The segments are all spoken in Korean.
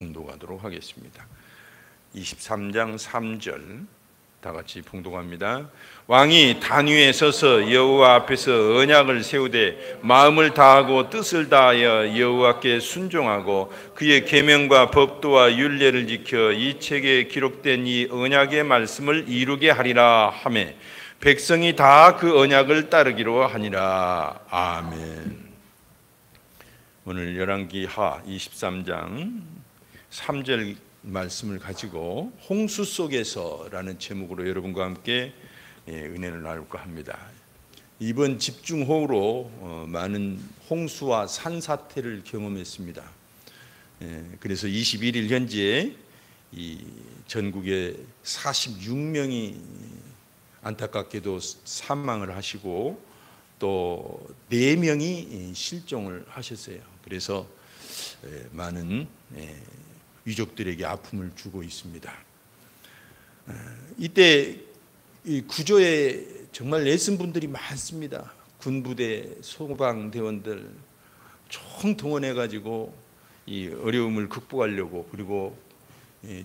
봉독하도록 하겠습니다. 23장 3절 다 같이 봉독합니다. 왕이 단 위에 서서 여호와 앞에서 언약을 세우되 마음을 다하고 뜻을 다하여 여호와께 순종하고 그의 계명과 법도와 율례를 지켜 이 책에 기록된 이 언약의 말씀을 이루게 하리라 하매 백성이 다 그 언약을 따르기로 하니라. 아멘. 오늘 열왕기하 23장 3절 말씀을 가지고 홍수 속에서라는 제목으로 여러분과 함께 은혜를 나눌까 합니다. 이번 집중호우로 많은 홍수와 산사태를 경험했습니다. 그래서 21일 현재 이 전국에 46명이 안타깝게도 사망을 하시고 또 4명이 실종을 하셨어요. 그래서 많은 유족들에게 아픔을 주고 있습니다. 이때 이 구조에 정말 애쓴 분들이 많습니다. 군부대, 소방대원들 총동원해가지고 이 어려움을 극복하려고, 그리고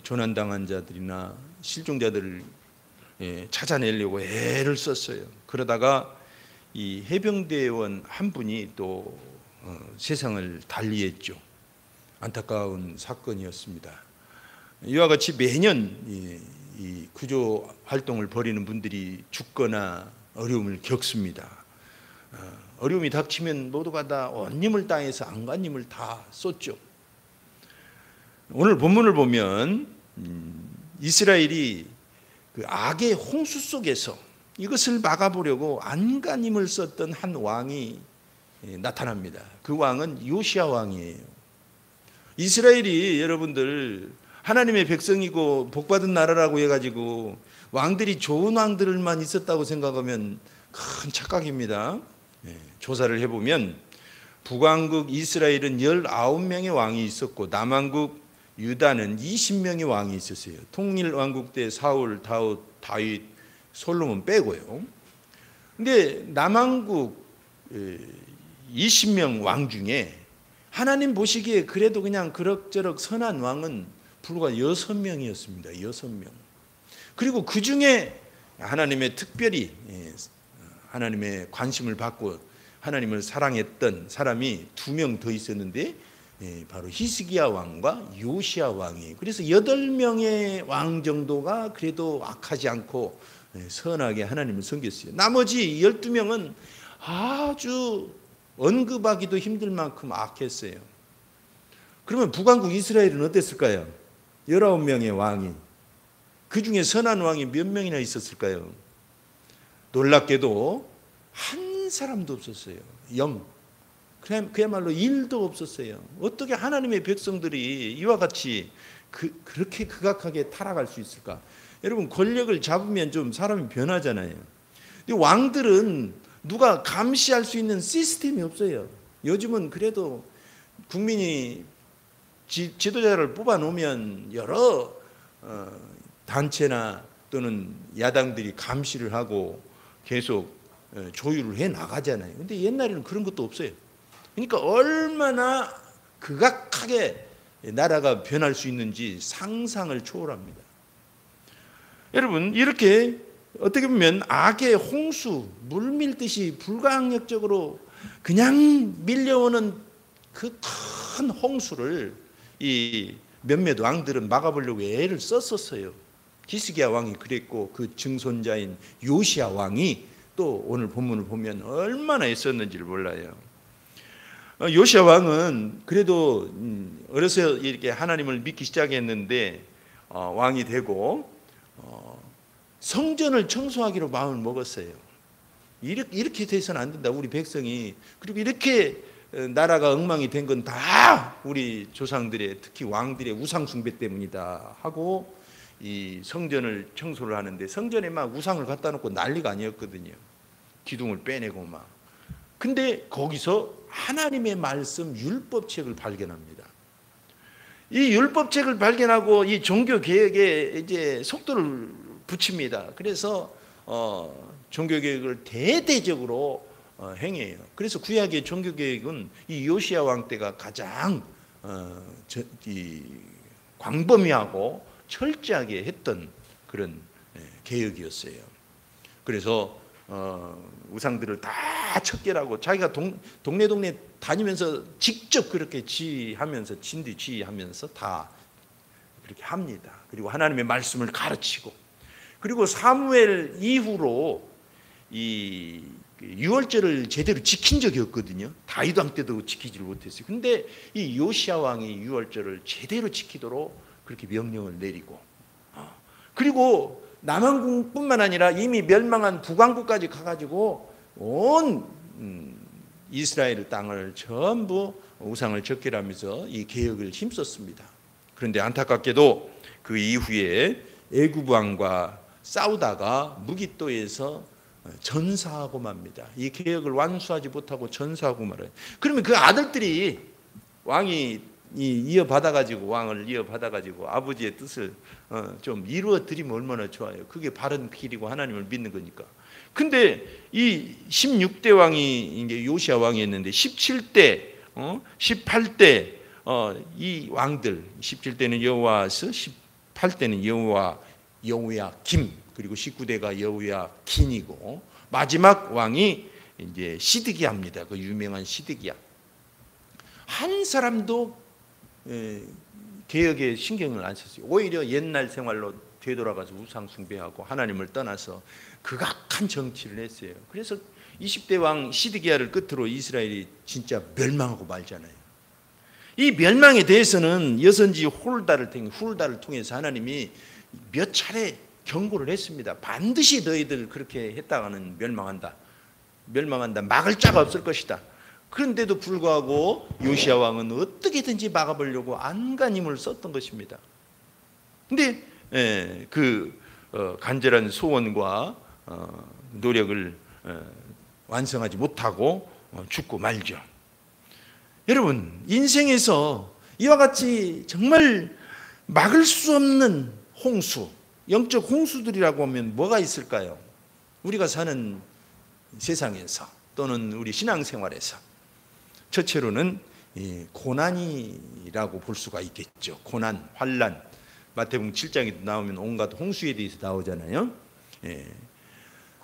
조난당한 자들이나 실종자들을 찾아내려고 애를 썼어요. 그러다가 이 해병대원 한 분이 또 세상을 달리했죠. 안타까운 사건이었습니다. 이와 같이 매년 이 구조 활동을 벌이는 분들이 죽거나 어려움을 겪습니다. 어려움이 닥치면 모두가 다 온 힘을 다해서 안간힘을 다 쏟죠. 오늘 본문을 보면 이스라엘이 그 악의 홍수 속에서 이것을 막아보려고 안간힘을 썼던 한 왕이 나타납니다. 그 왕은 요시야 왕이에요. 이스라엘이 여러분들 하나님의 백성이고 복받은 나라라고 해가지고 왕들이 좋은 왕들만 있었다고 생각하면 큰 착각입니다. 조사를 해보면 북왕국 이스라엘은 19명의 왕이 있었고 남왕국 유다는 20명의 왕이 있었어요. 통일왕국 때 사울, 다윗, 솔로몬 빼고요. 근데 남왕국 20명 왕 중에 하나님 보시기에 그래도 그냥 그럭저럭 선한 왕은 불과 6명이었습니다. 6명. 그리고 그 중에 하나님의 특별히 하나님의 관심을 받고 하나님을 사랑했던 사람이 2명 더 있었는데 바로 히스기야 왕과 요시야 왕이에요. 그래서 8명의 왕 정도가 그래도 악하지 않고 선하게 하나님을 섬겼어요. 나머지 12명은 아주 언급하기도 힘들 만큼 악했어요. 그러면 북왕국 이스라엘은 어땠을까요? 19명의 왕이, 그 중에 선한 왕이 몇 명이나 있었을까요? 놀랍게도 한 사람도 없었어요. 0. 그야말로 1도 없었어요. 어떻게 하나님의 백성들이 이와 같이 그렇게 극악하게 타락할 수 있을까? 여러분, 권력을 잡으면 좀 사람이 변하잖아요. 근데 왕들은 누가 감시할 수 있는 시스템이 없어요. 요즘은 그래도 국민이 지도자를 뽑아놓으면 여러 단체나 또는 야당들이 감시를 하고 계속 조율을 해 나가잖아요. 근데 옛날에는 그런 것도 없어요. 그러니까 얼마나 극악하게 나라가 변할 수 있는지 상상을 초월합니다. 여러분, 이렇게 어떻게 보면 악의 홍수, 물밀듯이 불가항력적으로 그냥 밀려오는 그 큰 홍수를 이 몇몇 왕들은 막아보려고 애를 썼었어요. 히스기야 왕이 그랬고 그 증손자인 요시야 왕이 또 오늘 본문을 보면 얼마나 애썼는지를 몰라요. 요시야 왕은 그래도 어려서 이렇게 하나님을 믿기 시작했는데 왕이 되고 성전을 청소하기로 마음을 먹었어요. 이렇게 돼서는 안 된다. 우리 백성이. 그리고 이렇게 나라가 엉망이 된 건 다 우리 조상들의, 특히 왕들의 우상 숭배 때문이다 하고 이 성전을 청소를 하는데 성전에 막 우상을 갖다 놓고 난리가 아니었거든요. 기둥을 빼내고 막. 근데 거기서 하나님의 말씀 율법책을 발견합니다. 이 율법책을 발견하고 이 종교 개혁에 이제 속도를 붙입니다. 그래서 종교 개혁을 대대적으로 행해요. 그래서 구약의 종교 개혁은 이 요시야 왕 때가 가장 광범위하고 철저하게 했던 그런 개혁이었어요. 그래서 우상들을 다 척결하고 자기가 동네 다니면서 직접 그렇게 지휘하면서 진뒤 지휘하면서 다 그렇게 합니다. 그리고 하나님의 말씀을 가르치고, 그리고 사무엘 이후로 이 유월절을 제대로 지킨 적이 없거든요. 다윗 왕 때도 지키지를 못했어요. 근데 이 요시야 왕이 유월절을 제대로 지키도록 그렇게 명령을 내리고, 그리고 남왕국뿐만 아니라 이미 멸망한 북왕국까지 가가지고 온 이스라엘 땅을 전부 우상을 척결하면서 이 개혁을 힘썼습니다. 그런데 안타깝게도 그 이후에 애굽 왕과 싸우다가 무기또에서 전사하고 맙니다. 이 개혁을 완수하지 못하고 전사하고 말아요. 그러면 그 아들들이 왕이 왕을 이어받아가지고 아버지의 뜻을 좀 이루어 드리면 얼마나 좋아요. 그게 바른 길이고 하나님을 믿는 거니까. 근데 이 16대 왕이 이제 요시야 왕이었는데 17대, 18대 이 왕들, 17대는 여호와스, 18대는 여호야김, 그리고 19대가 여호야긴이고 마지막 왕이 이제 시드기야입니다. 그 유명한 시드기야. 한 사람도 개혁에 신경을 안 썼어요. 오히려 옛날 생활로 되돌아가서 우상 숭배하고 하나님을 떠나서 극악한 정치를 했어요. 그래서 20대 왕 시드기야를 끝으로 이스라엘이 진짜 멸망하고 말잖아요. 이 멸망에 대해서는 여선지 훌다를 통해서 하나님이 몇 차례 경고를 했습니다. 반드시 너희들 그렇게 했다가는 멸망한다. 막을 자가 없을 것이다. 그런데도 불구하고 요시야 왕은 어떻게든지 막아보려고 안간힘을 썼던 것입니다. 근데 그 간절한 소원과 노력을 완성하지 못하고 죽고 말죠. 여러분, 인생에서 이와 같이 정말 막을 수 없는 홍수, 영적 홍수들이라고 하면 뭐가 있을까요? 우리가 사는 세상에서 또는 우리 신앙생활에서 첫째로는 고난이라고 볼 수가 있겠죠. 고난, 환난. 마태복음 7장에 나오면 온갖 홍수에 대해서 나오잖아요.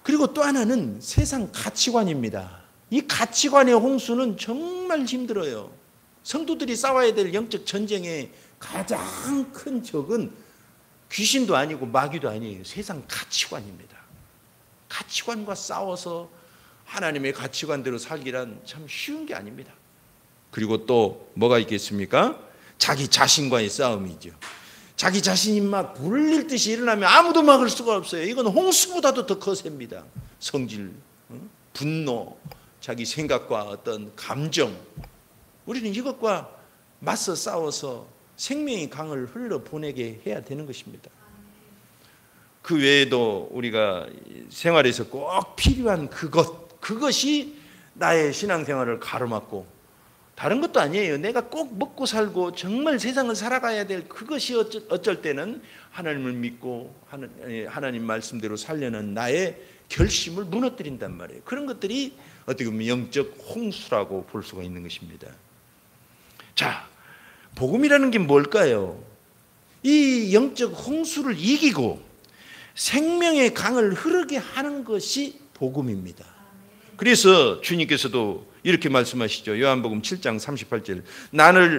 그리고 또 하나는 세상 가치관입니다. 이 가치관의 홍수는 정말 힘들어요. 성도들이 싸워야 될 영적 전쟁의 가장 큰 적은 귀신도 아니고 마귀도 아니에요. 세상 가치관입니다. 가치관과 싸워서 하나님의 가치관대로 살기란 참 쉬운 게 아닙니다. 그리고 또 뭐가 있겠습니까? 자기 자신과의 싸움이죠. 자기 자신이 막 불릴 듯이 일어나면 아무도 막을 수가 없어요. 이건 홍수보다도 더 거셉니다. 성질, 분노, 자기 생각과 어떤 감정. 우리는 이것과 맞서 싸워서 생명의 강을 흘러보내게 해야 되는 것입니다. 그 외에도 우리가 생활에서 꼭 필요한 그것이 나의 신앙생활을 가로막고, 다른 것도 아니에요. 내가 꼭 먹고 살고 정말 세상을 살아가야 될 그것이 어쩔 때는 하나님을 믿고 하나님 말씀대로 살려는 나의 결심을 무너뜨린단 말이에요. 그런 것들이 어떻게 보면 영적 홍수라고 볼 수가 있는 것입니다. 자, 복음이라는 게 뭘까요? 이 영적 홍수를 이기고 생명의 강을 흐르게 하는 것이 복음입니다. 그래서 주님께서도 이렇게 말씀하시죠. 요한복음 7장 38절.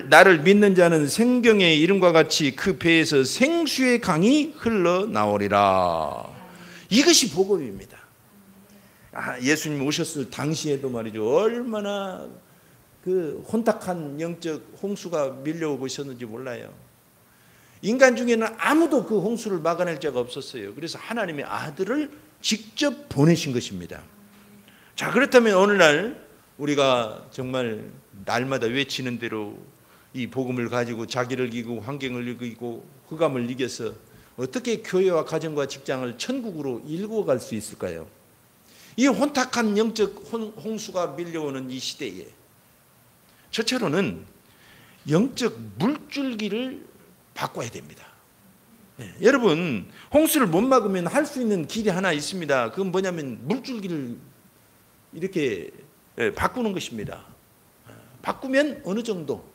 나를 믿는 자는 생경의 이름과 같이 그 배에서 생수의 강이 흘러나오리라. 이것이 복음입니다. 예수님 오셨을 당시에도 말이죠. 얼마나 그 혼탁한 영적 홍수가 밀려오고 있었는지 몰라요. 인간 중에는 아무도 그 홍수를 막아낼 자가 없었어요. 그래서 하나님의 아들을 직접 보내신 것입니다. 자, 그렇다면 오늘날 우리가 정말 날마다 외치는 대로 이 복음을 가지고 자기를 이기고 환경을 이기고 흑암을 이겨서 어떻게 교회와 가정과 직장을 천국으로 일구어갈 수 있을까요? 이 혼탁한 영적 홍수가 밀려오는 이 시대에 첫째로는 영적 물줄기를 바꿔야 됩니다. 여러분, 홍수를 못 막으면 할 수 있는 길이 하나 있습니다. 그건 뭐냐면 물줄기를 이렇게 바꾸는 것입니다. 바꾸면 어느 정도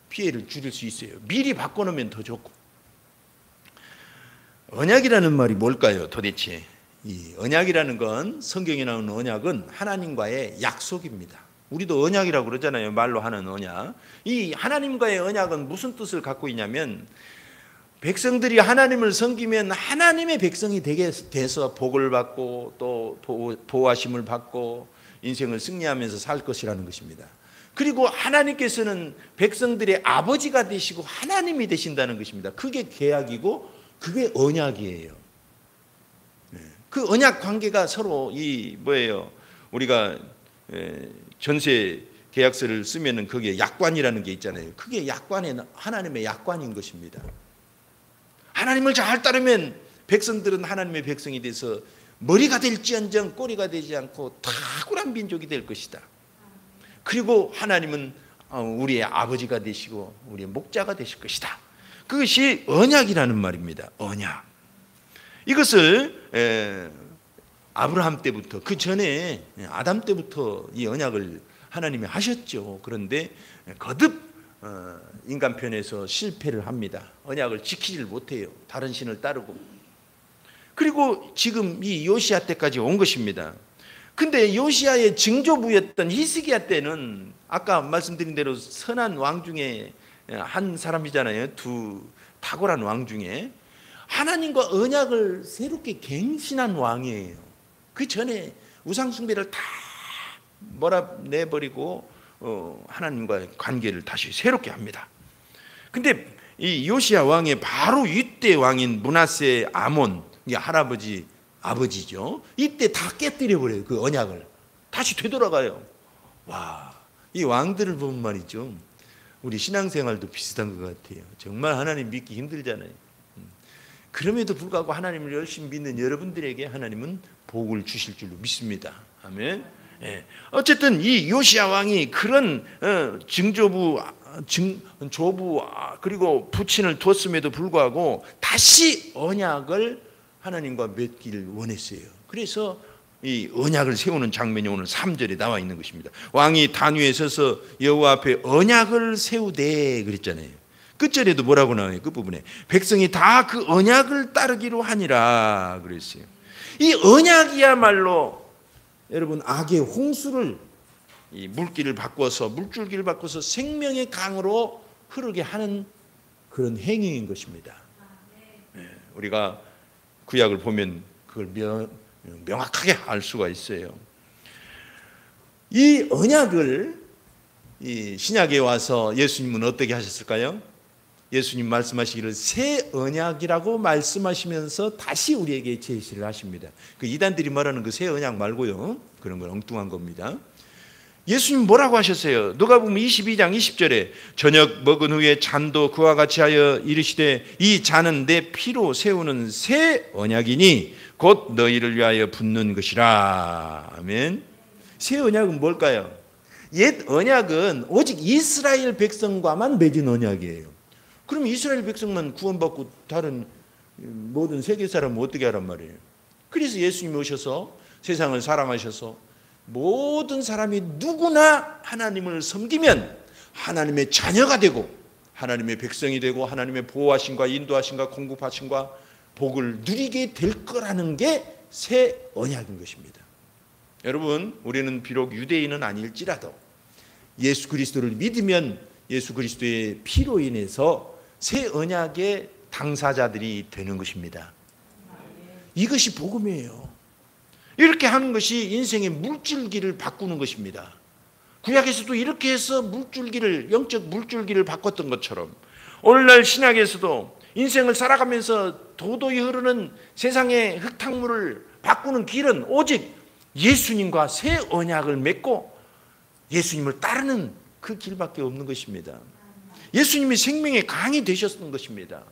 피해를 줄일 수 있어요. 미리 바꿔놓으면 더 좋고. 언약이라는 말이 뭘까요? 도대체 이 언약이라는 건, 성경에 나오는 언약은 하나님과의 약속입니다. 우리도 언약이라고 그러잖아요. 말로 하는 언약. 이 하나님과의 언약은 무슨 뜻을 갖고 있냐면, 백성들이 하나님을 섬기면 하나님의 백성이 되게 돼서 복을 받고 또 보호하심을 받고 인생을 승리하면서 살 것이라는 것입니다. 그리고 하나님께서는 백성들의 아버지가 되시고 하나님이 되신다는 것입니다. 그게 계약이고 그게 언약이에요. 그 언약 관계가 서로 우리가 전세 계약서를 쓰면은 거기에 약관이라는 게 있잖아요. 그게 약관에는 하나님의 약관인 것입니다. 하나님을 잘 따르면 백성들은 하나님의 백성이 돼서 머리가 될지언정 꼬리가 되지 않고 탁월한 민족이 될 것이다. 그리고 하나님은 우리의 아버지가 되시고 우리의 목자가 되실 것이다. 그것이 언약이라는 말입니다. 언약. 이것을 아브라함 때부터, 그 전에 아담 때부터 이 언약을 하나님이 하셨죠. 그런데 거듭 인간편에서 실패를 합니다. 언약을 지키질 못해요. 다른 신을 따르고. 그리고 지금 이 요시야 때까지 온 것입니다. 근데 요시야의 증조부였던 히스기야 때는 아까 말씀드린 대로 선한 왕 중에 한 사람이잖아요. 두 탁월한 왕 중에 하나님과 언약을 새롭게 갱신한 왕이에요. 그 전에 우상숭배를 다 몰아내버리고 하나님과의 관계를 다시 새롭게 합니다. 근데 이 요시야 왕의 바로 윗대 왕인 므낫세 아몬, 이게 할아버지 아버지죠. 이때 다 깨뜨려 버려요. 그 언약을 다시 되돌아가요. 와, 이 왕들을 보면 말이죠, 우리 신앙생활도 비슷한 것 같아요. 정말 하나님 믿기 힘들잖아요. 그럼에도 불구하고 하나님을 열심히 믿는 여러분들에게 하나님은 복을 주실 줄로 믿습니다. 아멘. 예. 어쨌든 이 요시야 왕이 그런 조부 그리고 부친을 두었음에도 불구하고 다시 언약을 하나님과 맺기를 원했어요. 그래서 이 언약을 세우는 장면이 오늘 3절에 나와 있는 것입니다. 왕이 단 위에 서서 여호와 앞에 언약을 세우되 그랬잖아요. 끝절에도 뭐라고 나와요? 그 부분에 백성이 다 그 언약을 따르기로 하니라 그랬어요. 이 언약이야말로 여러분 악의 홍수를, 이 물줄기를 바꿔서 생명의 강으로 흐르게 하는 그런 행위인 것입니다. 우리가 구약을 보면 그걸 명확하게 알 수가 있어요. 이 언약을 이 신약에 와서 예수님은 어떻게 하셨을까요? 예수님 말씀하시기를 새 언약이라고 말씀하시면서 다시 우리에게 제시를 하십니다. 그 이단들이 말하는 그 새 언약 말고요, 그런 건 엉뚱한 겁니다. 예수님 뭐라고 하셨어요? 누가복음 22장 20절에 저녁 먹은 후에 잔도 그와 같이 하여 이르시되 이 잔은 내 피로 세우는 새 언약이니 곧 너희를 위하여 붓는 것이라. 아멘. 새 언약은 뭘까요? 옛 언약은 오직 이스라엘 백성과만 맺은 언약이에요. 그럼 이스라엘 백성만 구원받고 다른 모든 세계 사람은 어떻게 하란 말이에요? 그래서 예수님이 오셔서 세상을 사랑하셔서 모든 사람이 누구나 하나님을 섬기면 하나님의 자녀가 되고 하나님의 백성이 되고 하나님의 보호하심과 인도하심과 공급하심과 복을 누리게 될 거라는 게 새 언약인 것입니다. 여러분, 우리는 비록 유대인은 아닐지라도 예수 그리스도를 믿으면 예수 그리스도의 피로 인해서 새 언약의 당사자들이 되는 것입니다. 이것이 복음이에요. 이렇게 하는 것이 인생의 물줄기를 바꾸는 것입니다. 구약에서도 이렇게 해서 영적 물줄기를 바꿨던 것처럼 오늘날 신약에서도 인생을 살아가면서 도도히 흐르는 세상의 흙탕물을 바꾸는 길은 오직 예수님과 새 언약을 맺고 예수님을 따르는 그 길밖에 없는 것입니다. 예수님이 생명의 강이 되셨던 것입니다.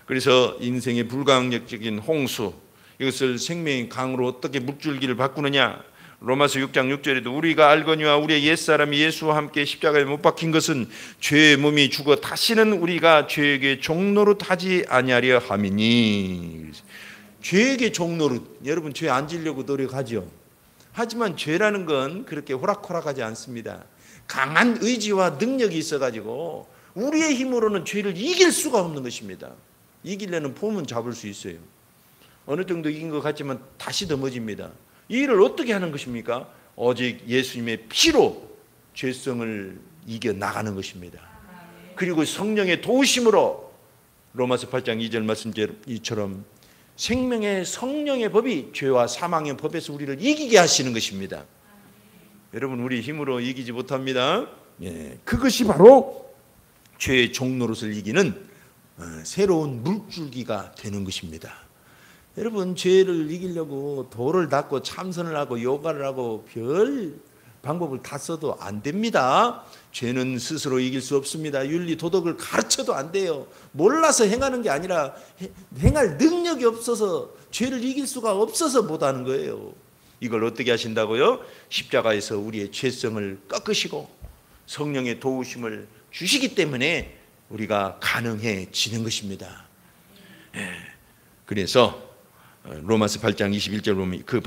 그래서 인생의 불가항력적인 홍수, 이것을 생명의 강으로 어떻게 물줄기를 바꾸느냐? 로마서 6장 6절에도 우리가 알거니와 우리의 옛사람이 예수와 함께 십자가에 못 박힌 것은 죄의 몸이 죽어 다시는 우리가 죄에게 종노릇 하지 아니하려 함이니. 죄에게 종노릇, 여러분 죄 안 지려고 노력하죠. 하지만 죄라는 건 그렇게 호락호락하지 않습니다. 강한 의지와 능력이 있어가지고 우리의 힘으로는 죄를 이길 수가 없는 것입니다. 이기려는 폼은 잡을 수 있어요. 어느 정도 이긴 것 같지만 다시 넘어집니다. 이 일을 어떻게 하는 것입니까? 오직 예수님의 피로 죄성을 이겨나가는 것입니다. 그리고 성령의 도우심으로 로마서 8장 2절 말씀처럼 생명의 성령의 법이 죄와 사망의 법에서 우리를 이기게 하시는 것입니다. 여러분, 우리 힘으로 이기지 못합니다. 그것이 바로 죄의 종노릇을 이기는 새로운 물줄기가 되는 것입니다. 여러분, 죄를 이기려고 도를 닦고 참선을 하고 요가를 하고 별 방법을 다 써도 안 됩니다. 죄는 스스로 이길 수 없습니다. 윤리 도덕을 가르쳐도 안 돼요. 몰라서 행하는 게 아니라 행할 능력이 없어서, 죄를 이길 수가 없어서 못하는 거예요. 이걸 어떻게 하신다고요? 십자가에서 우리의 죄성을 꺾으시고 성령의 도우심을 주시기 때문에 우리가 가능해지는 것입니다. 그래서 로마서 8장 21절 보면 그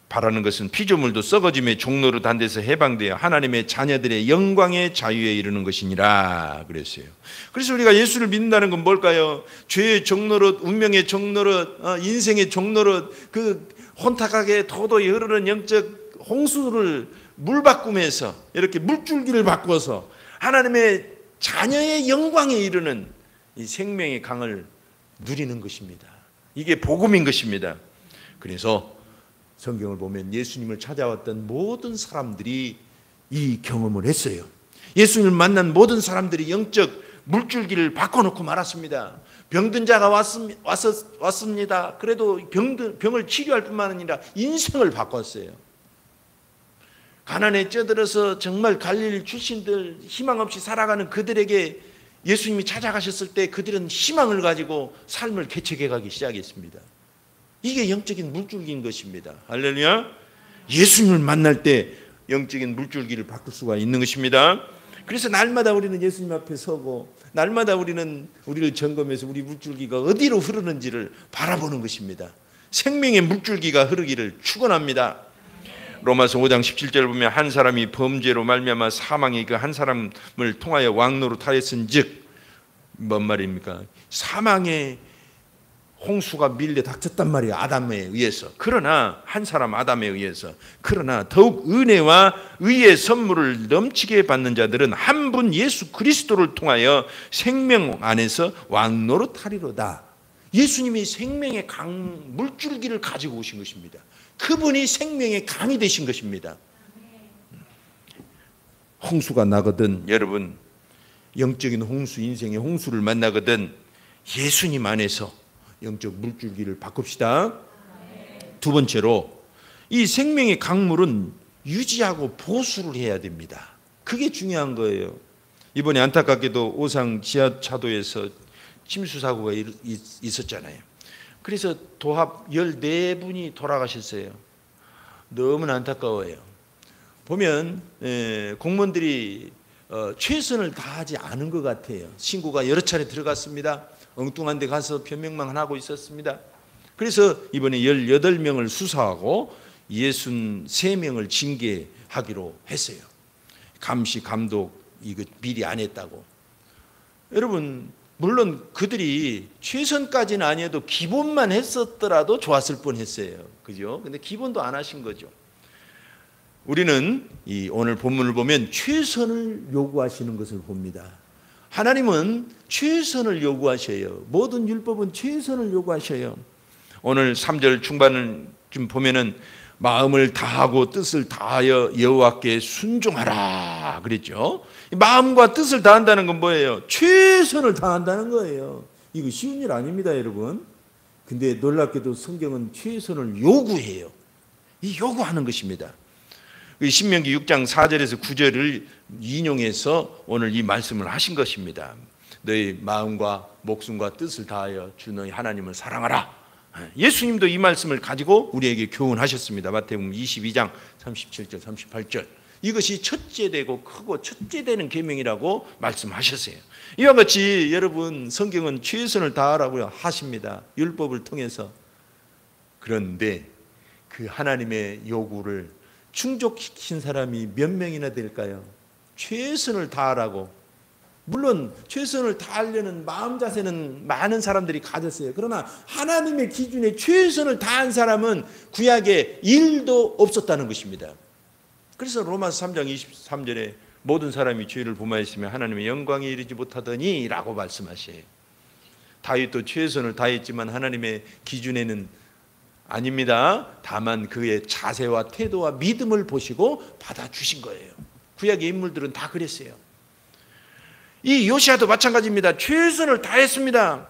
바라는 것은 피조물도 썩어짐의 종로로 단데서 해방되어 하나님의 자녀들의 영광의 자유에 이르는 것이니라 그랬어요. 그래서 우리가 예수를 믿는다는 건 뭘까요? 죄의 종노릇, 운명의 종노릇, 인생의 종노릇, 그 혼탁하게 도도히 흐르는 영적 홍수를 물 바꾸면서 이렇게 물줄기를 바꿔서 하나님의 자녀의 영광에 이르는 이 생명의 강을 누리는 것입니다. 이게 복음인 것입니다. 그래서 성경을 보면 예수님을 찾아왔던 모든 사람들이 이 경험을 했어요. 예수님을 만난 모든 사람들이 영적 물줄기를 바꿔놓고 말았습니다. 병든 자가 왔습니다. 그래도 병을 치료할 뿐만 아니라 인생을 바꿨어요. 가난에 쪄들어서 정말 갈릴리 출신들, 희망 없이 살아가는 그들에게 예수님이 찾아가셨을 때 그들은 희망을 가지고 삶을 개척해가기 시작했습니다. 이게 영적인 물줄기인 것입니다. 할렐루야. 예수님을 만날 때 영적인 물줄기를 바꿀 수가 있는 것입니다. 그래서 날마다 우리는 예수님 앞에 서고 날마다 우리는 우리를 점검해서 우리 물줄기가 어디로 흐르는지를 바라보는 것입니다. 생명의 물줄기가 흐르기를 축원합니다. 로마서 5장 17절 보면 한 사람이 범죄로 말미암아 사망이 그 한 사람을 통하여 왕노릇하였은즉 뭔 말입니까? 사망의 홍수가 밀려 닥쳤단 말이에요. 아담에 의해서. 그러나 한 사람 아담에 의해서. 그러나 더욱 은혜와 의의 선물을 넘치게 받는 자들은 한 분 예수 그리스도를 통하여 생명 안에서 왕노릇하리로다. 예수님이 생명의 강 물줄기를 가지고 오신 것입니다. 그분이 생명의 강이 되신 것입니다. 홍수가 나거든, 여러분 영적인 홍수, 인생의 홍수를 만나거든 예수님 안에서 영적 물줄기를 바꿉시다. 두 번째로 이 생명의 강물은 유지하고 보수를 해야 됩니다. 그게 중요한 거예요. 이번에 안타깝게도 오상 지하차도에서 침수 사고가 있었잖아요. 그래서 도합 14분이 돌아가셨어요. 너무나 안타까워요. 보면 공무원들이 최선을 다하지 않은 것 같아요. 신고가 여러 차례 들어갔습니다. 엉뚱한 데 가서 변명만 하고 있었습니다. 그래서 이번에 18명을 수사하고 63명을 징계하기로 했어요. 감시, 감독 이거 미리 안 했다고. 여러분 물론 그들이 최선까지는 아니어도 기본만 했었더라도 좋았을 뻔했어요. 그죠? 근데 기본도 안 하신 거죠. 우리는 이 오늘 본문을 보면 최선을 요구하시는 것을 봅니다. 하나님은 최선을 요구하셔요. 모든 율법은 최선을 요구하셔요. 오늘 3절 중반을 좀 보면은 마음을 다하고 뜻을 다하여 여호와께 순종하라 그랬죠. 마음과 뜻을 다한다는 건 뭐예요? 최선을 다한다는 거예요. 이거 쉬운 일 아닙니다, 여러분. 근데 놀랍게도 성경은 최선을 요구해요. 이 요구하는 것입니다. 신명기 6장 4절에서 9절을 인용해서 오늘 이 말씀을 하신 것입니다. 너희 마음과 목숨과 뜻을 다하여 주 너희 하나님을 사랑하라. 예수님도 이 말씀을 가지고 우리에게 교훈하셨습니다. 마태복음 22장 37절 38절. 이것이 첫째 되고 크고 첫째 되는 계명이라고 말씀하셨어요. 이와 같이 여러분 성경은 최선을 다하라고 하십니다. 율법을 통해서. 그런데 그 하나님의 요구를 충족시킨 사람이 몇 명이나 될까요? 최선을 다하라고. 물론 최선을 다하려는 마음 자세는 많은 사람들이 가졌어요. 그러나 하나님의 기준에 최선을 다한 사람은 구약에 1도 없었다는 것입니다. 그래서 로마서 3장 23절에 모든 사람이 죄를 범하였으며 하나님의 영광에 이르지 못하더니 라고 말씀하셔요. 다윗도 최선을 다했지만 하나님의 기준에는 아닙니다. 다만 그의 자세와 태도와 믿음을 보시고 받아주신 거예요. 구약의 인물들은 다 그랬어요. 이 요시아도 마찬가지입니다. 최선을 다했습니다.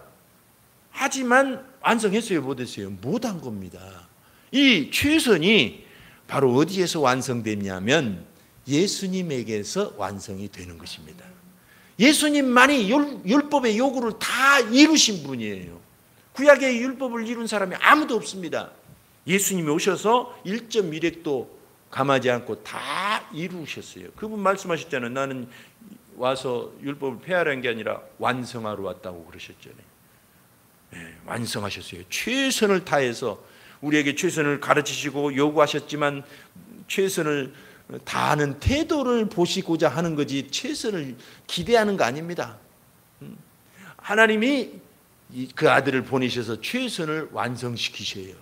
하지만 완성했어요? 못했어요? 못한 겁니다. 이 최선이 바로 어디에서 완성됐냐면 예수님에게서 완성이 되는 것입니다. 예수님만이 율법의 요구를 다 이루신 분이에요. 구약의 율법을 이룬 사람이 아무도 없습니다. 예수님이 오셔서 1.1획도 감하지 않고 다 이루셨어요. 그분 말씀하셨잖아요. 나는 와서 율법을 폐하라는 게 아니라 완성하러 왔다고 그러셨잖아요. 네, 완성하셨어요. 최선을 다해서 우리에게 최선을 가르치시고 요구하셨지만 최선을 다하는 태도를 보시고자 하는 거지 최선을 기대하는 거 아닙니다. 하나님이 그 아들을 보내셔서 최선을 완성시키셔요.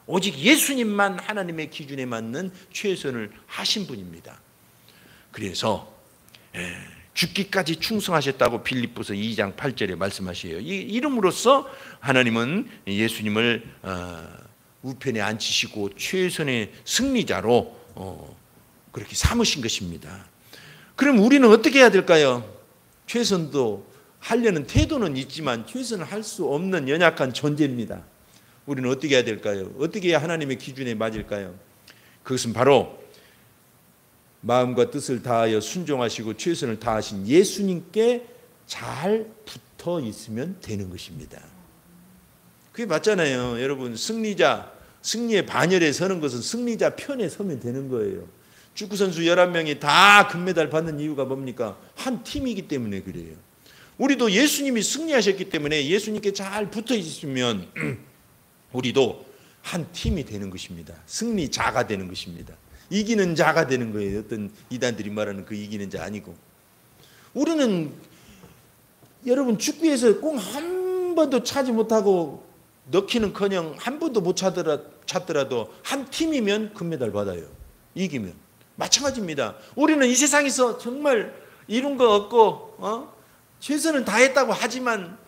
오직 예수님만 하나님의 기준에 맞는 최선을 하신 분입니다. 그래서 죽기까지 충성하셨다고 빌립보서 2장 8절에 말씀하셔요. 이름으로써 하나님은 예수님을 우편에 앉히시고 최선의 승리자로 그렇게 삼으신 것입니다. 그럼 우리는 어떻게 해야 될까요? 최선도 하려는 태도는 있지만 최선을 할 수 없는 연약한 존재입니다. 우리는 어떻게 해야 될까요? 어떻게 해야 하나님의 기준에 맞을까요? 그것은 바로 마음과 뜻을 다하여 순종하시고 최선을 다하신 예수님께 잘 붙어 있으면 되는 것입니다. 그게 맞잖아요. 여러분, 승리의 반열에 서는 것은 승리자 편에 서면 되는 거예요. 축구선수 11명이 다 금메달 받는 이유가 뭡니까? 한 팀이기 때문에 그래요. 우리도 예수님이 승리하셨기 때문에 예수님께 잘 붙어 있으면 우리도 한 팀이 되는 것입니다. 승리자가 되는 것입니다. 이기는 자가 되는 거예요. 어떤 이단들이 말하는 그 이기는 자 아니고. 우리는 여러분 축구에서 공 한 번도 차지 못하고 넣기는커녕 한 번도 못 찼더라도 한 팀이면 금메달 받아요. 이기면. 마찬가지입니다. 우리는 이 세상에서 정말 이룬 거 없고 최선을 다했다고 하지만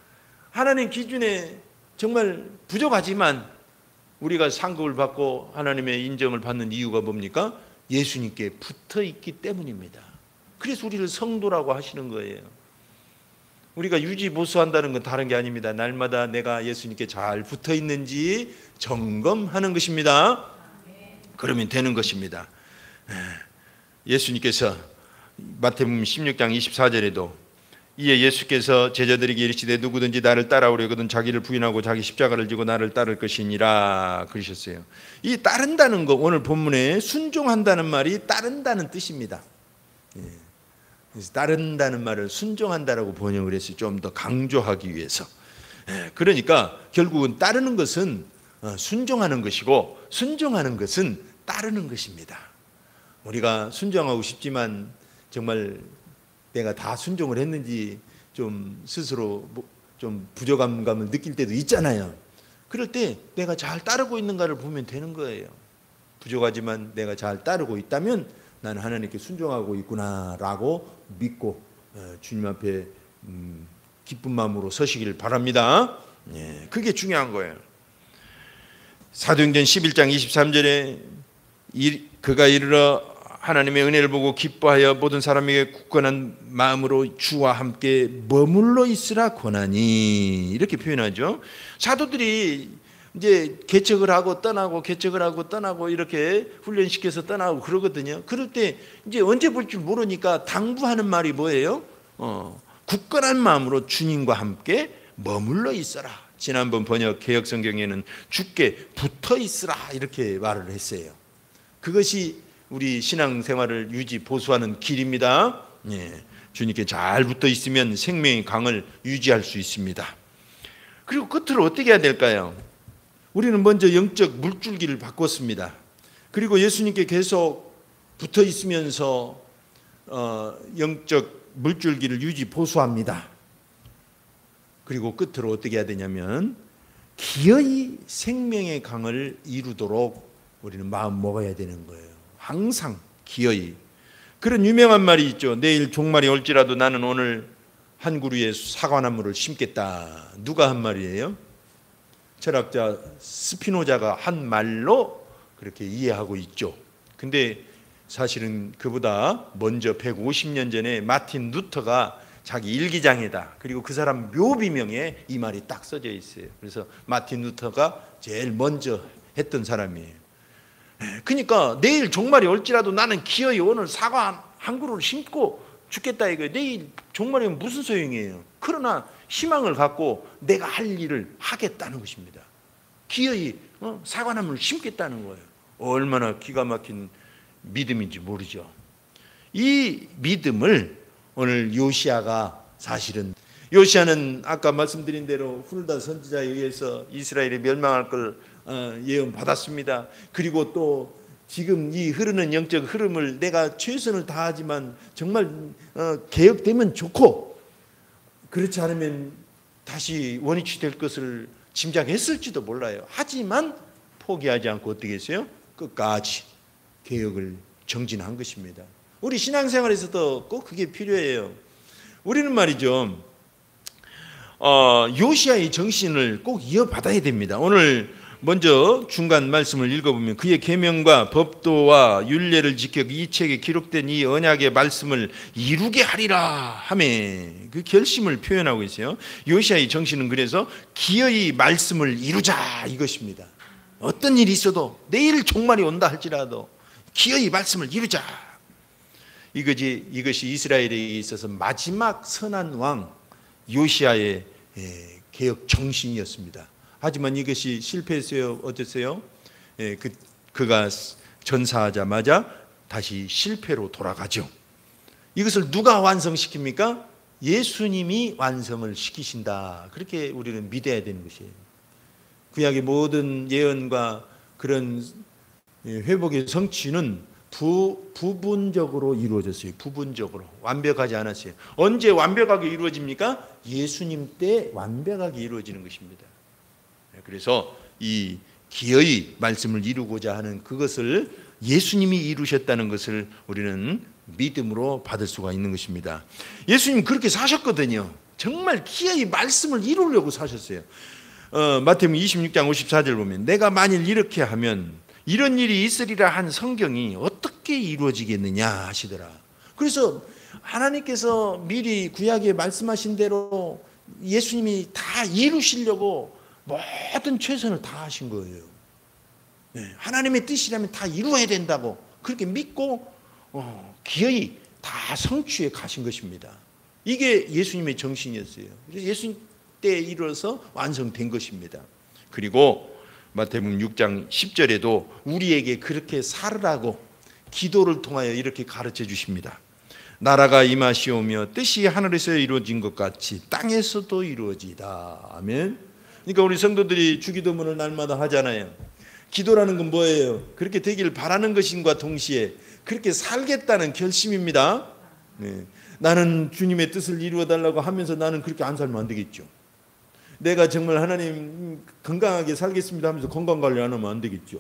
하나님 기준에 정말 부족하지만 우리가 상급을 받고 하나님의 인정을 받는 이유가 뭡니까? 예수님께 붙어 있기 때문입니다. 그래서 우리를 성도라고 하시는 거예요. 우리가 유지보수한다는 건 다른 게 아닙니다. 날마다 내가 예수님께 잘 붙어 있는지 점검하는 것입니다. 그러면 되는 것입니다. 예수님께서 마태복음 16장 24절에도 이에 예수께서 제자들에게 이르시되 누구든지 나를 따라오려거든 자기를 부인하고 자기 십자가를 지고 나를 따를 것이니라 그러셨어요. 이 따른다는 거 오늘 본문에 순종한다는 말이 따른다는 뜻입니다. 그래서 따른다는 말을 순종한다라고 번역을 했어요. 좀 더 강조하기 위해서. 그러니까 결국은 따르는 것은 순종하는 것이고 순종하는 것은 따르는 것입니다. 우리가 순종하고 싶지만 정말 내가 다 순종을 했는지 좀 스스로 좀 부족함감을 느낄 때도 있잖아요. 그럴 때 내가 잘 따르고 있는가를 보면 되는 거예요. 부족하지만 내가 잘 따르고 있다면 나는 하나님께 순종하고 있구나라고 믿고 주님 앞에 기쁜 마음으로 서시기를 바랍니다. 그게 중요한 거예요. 사도행전 11장 23절에 그가 이르러 하나님의 은혜를 보고 기뻐하여 모든 사람에게 굳건한 마음으로 주와 함께 머물러 있으라 권하니 이렇게 표현하죠. 사도들이 이제 개척을 하고 떠나고 개척을 하고 떠나고 이렇게 훈련시켜서 떠나고 그러거든요. 그럴 때 이제 언제 볼 줄 모르니까 당부하는 말이 뭐예요? 굳건한 마음으로 주님과 함께 머물러 있어라. 지난번 번역 개역성경에는 주께 붙어 있으라 이렇게 말을 했어요. 그것이 우리 신앙생활을 유지 보수하는 길입니다. 주님께 잘 붙어 있으면 생명의 강을 유지할 수 있습니다. 그리고 끝으로 어떻게 해야 될까요? 우리는 먼저 영적 물줄기를 바꿨습니다. 그리고 예수님께 계속 붙어 있으면서 영적 물줄기를 유지 보수합니다. 그리고 끝으로 어떻게 해야 되냐면 기어이 생명의 강을 이루도록 우리는 마음 먹어야 되는 거예요. 항상 기어이. 그런 유명한 말이 있죠. 내일 종말이 올지라도 나는 오늘 한 그루의 사과나무를 심겠다. 누가 한 말이에요? 철학자 스피노자가 한 말로 그렇게 이해하고 있죠. 근데 사실은 그보다 먼저 150년 전에 마틴 루터가 자기 일기장에다, 그리고 그 사람 묘비명에 이 말이 딱 써져 있어요. 그래서 마틴 루터가 제일 먼저 했던 사람이에요. 그러니까 내일 종말이 올지라도 나는 기어이 오늘 사과 한 그루를 심고 죽겠다 이거예요. 내일 종말이면 무슨 소용이에요. 그러나 희망을 갖고 내가 할 일을 하겠다는 것입니다. 기어이 사과나무를 심겠다는 거예요. 얼마나 기가 막힌 믿음인지 모르죠. 이 믿음을 오늘 요시야가, 사실은 요시야는 아까 말씀드린 대로 훌다 선지자에 의해서 이스라엘이 멸망할 걸 예언 받았습니다. 그리고 또 지금 이 흐르는 영적 흐름을 내가 최선을 다하지만 정말 개혁되면 좋고, 그렇지 않으면 다시 원위치 될 것을 짐작했을지도 몰라요. 하지만 포기하지 않고 어떻게 했어요? 끝까지 개혁을 정진한 것입니다. 우리 신앙생활에서도 꼭 그게 필요해요. 우리는 말이죠, 요시야의 정신을 꼭 이어받아야 됩니다. 오늘 먼저 중간 말씀을 읽어보면 그의 계명과 법도와 율례를 지켜 이 책에 기록된 이 언약의 말씀을 이루게 하리라 하며 그 결심을 표현하고 있어요. 요시야의 정신은 그래서 기어이 말씀을 이루자 이것입니다. 어떤 일이 있어도 내일 종말이 온다 할지라도 기어이 말씀을 이루자. 이것이 이스라엘에 있어서 마지막 선한 왕 요시야의 개혁 정신이었습니다. 하지만 이것이 실패했어요. 어땠어요? 그가 전사하자마자 다시 실패로 돌아가죠. 이것을 누가 완성시킵니까? 예수님이 완성을 시키신다. 그렇게 우리는 믿어야 되는 것이에요. 구약의 모든 예언과 그런 회복의 성취는 부분적으로 이루어졌어요. 부분적으로. 완벽하지 않았어요. 언제 완벽하게 이루어집니까? 예수님 때 완벽하게 이루어지는 것입니다. 그래서 이 기어이 말씀을 이루고자 하는 그것을 예수님이 이루셨다는 것을 우리는 믿음으로 받을 수가 있는 것입니다. 예수님 그렇게 사셨거든요. 정말 기어이 말씀을 이루려고 사셨어요. 마태복음 26장 54절 보면 내가 만일 이렇게 하면 이런 일이 있으리라 한 성경이 어떻게 이루어지겠느냐 하시더라. 그래서 하나님께서 미리 구약에 말씀하신 대로 예수님이 다 이루시려고 모든 최선을 다하신 거예요. 하나님의 뜻이라면 다 이루어야 된다고 그렇게 믿고 기어이 다 성취해 가신 것입니다. 이게 예수님의 정신이었어요. 그래서 예수님 때 이루어서 완성된 것입니다. 그리고 마태복음 6장 10절에도 우리에게 그렇게 살으라고 기도를 통하여 이렇게 가르쳐 주십니다. 나라가 임하시오며 뜻이 하늘에서 이루어진 것 같이 땅에서도 이루어지다. 아멘. 그러니까 우리 성도들이 주기도문을 날마다 하잖아요. 기도라는 건 뭐예요? 그렇게 되기를 바라는 것인과 동시에 그렇게 살겠다는 결심입니다. 나는 주님의 뜻을 이루어 달라고 하면서 나는 그렇게 안 살면 안 되겠죠. 내가 정말 하나님 건강하게 살겠습니다 하면서 건강관리 안 하면 안 되겠죠.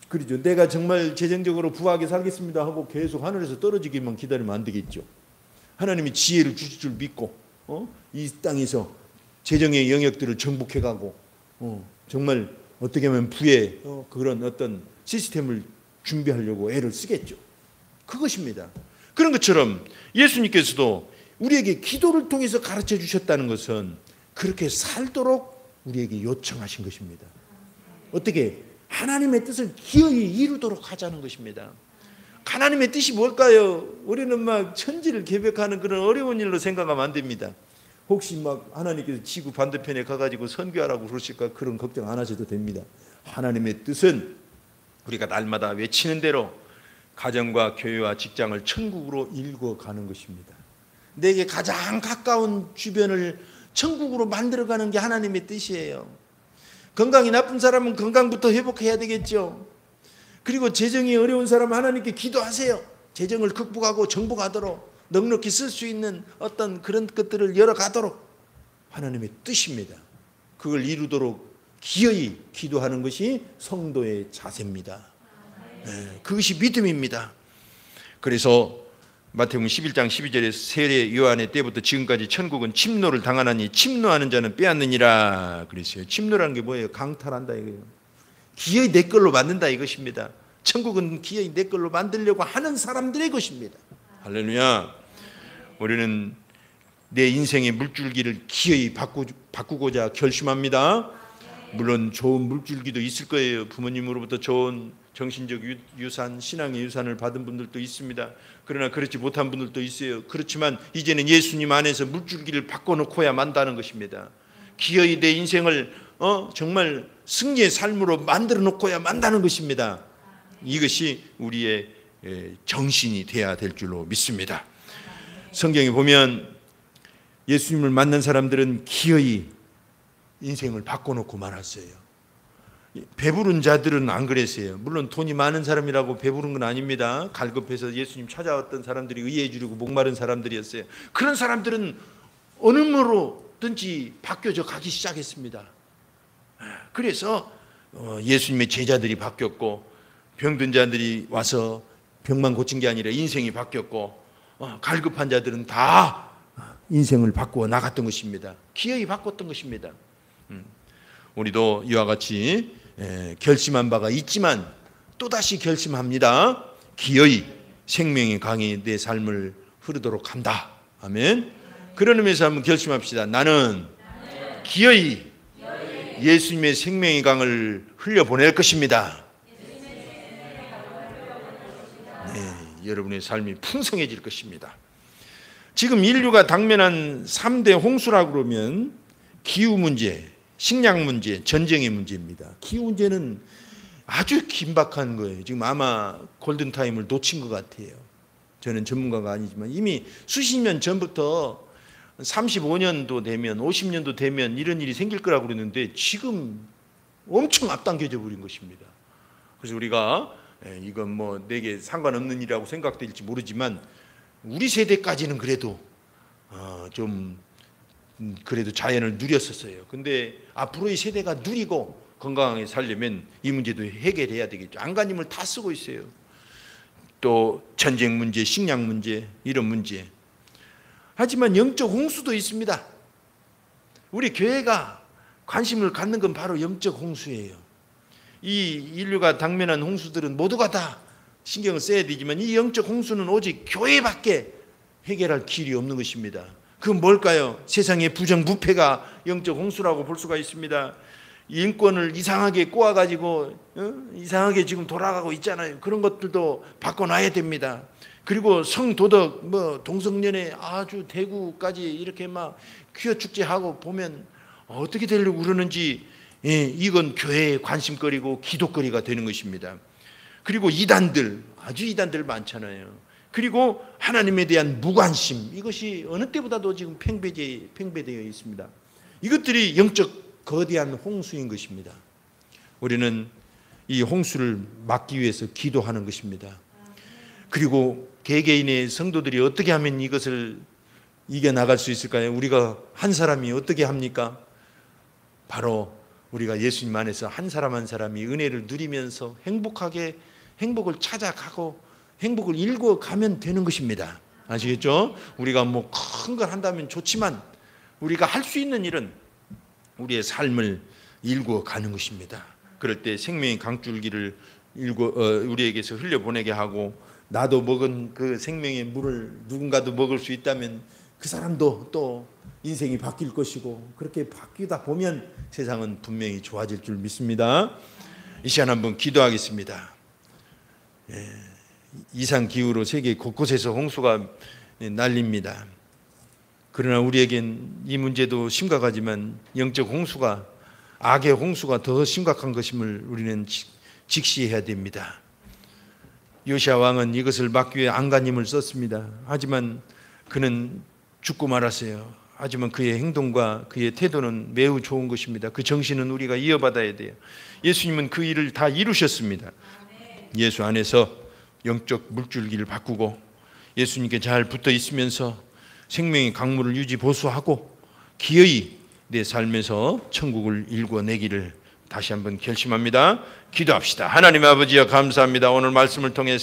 그렇죠. 내가 정말 재정적으로 부하게 살겠습니다 하고 계속 하늘에서 떨어지기만 기다리면 안 되겠죠. 하나님이 지혜를 주실 줄 믿고 이 땅에서 재정의 영역들을 정복해가고 정말 어떻게 하면 부의 그런 어떤 시스템을 준비하려고 애를 쓰겠죠. 그것입니다. 그런 것처럼 예수님께서도 우리에게 기도를 통해서 가르쳐 주셨다는 것은 그렇게 살도록 우리에게 요청하신 것입니다. 어떻게? 하나님의 뜻을 기어이 이루도록 하자는 것입니다. 하나님의 뜻이 뭘까요? 우리는 막 천지를 개벽하는 그런 어려운 일로 생각하면 안 됩니다. 혹시 막 하나님께서 지구 반대편에 가가지고 선교하라고 그러실까 그런 걱정 안 하셔도 됩니다. 하나님의 뜻은 우리가 날마다 외치는 대로 가정과 교회와 직장을 천국으로 일궈가는 것입니다. 내게 가장 가까운 주변을 천국으로 만들어가는 게 하나님의 뜻이에요. 건강이 나쁜 사람은 건강부터 회복해야 되겠죠. 그리고 재정이 어려운 사람 하나님께 기도하세요. 재정을 극복하고 정복하도록 넉넉히 쓸 수 있는 어떤 그런 것들을 열어가도록 하나님의 뜻입니다. 그걸 이루도록 기어이 기도하는 것이 성도의 자세입니다. 그것이 믿음입니다. 그래서 마태복음 11장 12절에 세례 요한의 때부터 지금까지 천국은 침노를 당하나니 침노하는 자는 빼앗느니라 그랬어요. 침노라는 게 뭐예요? 강탈한다 이거예요. 기어이 내 걸로 만든다 이것입니다. 천국은 기어이 내 걸로 만들려고 하는 사람들의 것입니다. 할렐루야. 우리는 내 인생의 물줄기를 기어이 바꾸고자 결심합니다. 물론 좋은 물줄기도 있을 거예요. 부모님으로부터 좋은 정신적 유산, 신앙의 유산을 받은 분들도 있습니다. 그러나 그렇지 못한 분들도 있어요. 그렇지만 이제는 예수님 안에서 물줄기를 바꿔놓고야 만다는 것입니다. 기어이 내 인생을 정말 승리의 삶으로 만들어 놓고야 만다는 것입니다. 이것이 우리의 정신이 되어야 될 줄로 믿습니다. 성경에 보면 예수님을 만난 사람들은 기어이 인생을 바꿔놓고 말았어요. 배부른 자들은 안 그랬어요. 물론 돈이 많은 사람이라고 배부른 건 아닙니다. 갈급해서 예수님 찾아왔던 사람들이 의해 주려고 목마른 사람들이었어요. 그런 사람들은 어느 뭐로든지 바뀌어져 가기 시작했습니다. 그래서 예수님의 제자들이 바뀌었고 병든 자들이 와서 병만 고친 게 아니라 인생이 바뀌었고 갈급한 자들은 다 인생을 바꾸어 나갔던 것입니다. 기어이 바꿨던 것입니다. 우리도 이와 같이 결심한 바가 있지만 또다시 결심합니다. 기어이 생명의 강이 내 삶을 흐르도록 한다. 아멘. 그런 의미에서 한번 결심합시다. 나는 기어이 예수님의 생명의 강을 흘려보낼 것입니다. 네, 여러분의 삶이 풍성해질 것입니다. 지금 인류가 당면한 3대 홍수라고 그러면 기후 문제, 식량 문제, 전쟁의 문제입니다. 기후 문제는 아주 긴박한 거예요. 지금 아마 골든타임을 놓친 것 같아요. 저는 전문가가 아니지만 이미 수십 년 전부터 35년도 되면 50년도 되면 이런 일이 생길 거라고 그랬는데 지금 엄청 앞당겨져 버린 것입니다. 그래서 우리가 이건 뭐 내게 상관없는 일이라고 생각될지 모르지만 우리 세대까지는 그래도 좀 그래도 자연을 누렸었어요. 근데 앞으로의 세대가 누리고 건강하게 살려면 이 문제도 해결해야 되겠죠. 안간힘을 다 쓰고 있어요. 또 전쟁 문제, 식량 문제, 이런 문제. 하지만 영적 홍수도 있습니다. 우리 교회가 관심을 갖는 건 바로 영적 홍수예요. 이 인류가 당면한 홍수들은 모두가 다 신경을 써야 되지만 이 영적 홍수는 오직 교회밖에 해결할 길이 없는 것입니다. 그건 뭘까요? 세상의 부정부패가 영적 홍수라고 볼 수가 있습니다. 인권을 이상하게 꼬아가지고 이상하게 지금 돌아가고 있잖아요. 그런 것들도 바꿔놔야 됩니다. 그리고 성도덕, 동성연애 아주 대구까지 이렇게 막 퀴어 축제하고 보면 어떻게 되려고 그러는지 이건 교회의 관심거리고 기도거리가 되는 것입니다. 그리고 이단들, 아주 이단들 많잖아요. 그리고 하나님에 대한 무관심, 이것이 어느 때보다도 지금 팽배되어 있습니다. 이것들이 영적 거대한 홍수인 것입니다. 우리는 이 홍수를 막기 위해서 기도하는 것입니다. 그리고 개개인의 성도들이 어떻게 하면 이것을 이겨나갈 수 있을까요? 우리가 한 사람이 어떻게 합니까? 바로 우리가 예수님 안에서 한 사람 한 사람이 은혜를 누리면서 행복하게 행복을 찾아가고 행복을 일궈가면 되는 것입니다. 아시겠죠? 우리가 뭐 큰 걸 한다면 좋지만 우리가 할 수 있는 일은 우리의 삶을 일궈가는 것입니다. 그럴 때 생명의 강줄기를 우리에게서 흘려보내게 하고 나도 먹은 그 생명의 물을 누군가도 먹을 수 있다면 그 사람도 또 인생이 바뀔 것이고 그렇게 바뀌다 보면 세상은 분명히 좋아질 줄 믿습니다. 이 시간 한번 기도하겠습니다. 이상기후로 세계 곳곳에서 홍수가 날립니다. 그러나 우리에겐 이 문제도 심각하지만 영적 홍수가 악의 홍수가 더 심각한 것임을 우리는 직시해야 됩니다. 요시야 왕은 이것을 막기 위해 안간힘을 썼습니다. 하지만 그는 죽고 말았어요. 하지만 그의 행동과 그의 태도는 매우 좋은 것입니다. 그 정신은 우리가 이어받아야 돼요. 예수님은 그 일을 다 이루셨습니다. 예수 안에서 영적 물줄기를 바꾸고 예수님께 잘 붙어 있으면서 생명의 강물을 유지 보수하고 기어이 내 삶에서 천국을 일궈내기를 다시 한번 결심합니다. 기도합시다. 하나님 아버지여 감사합니다. 오늘 말씀을 통해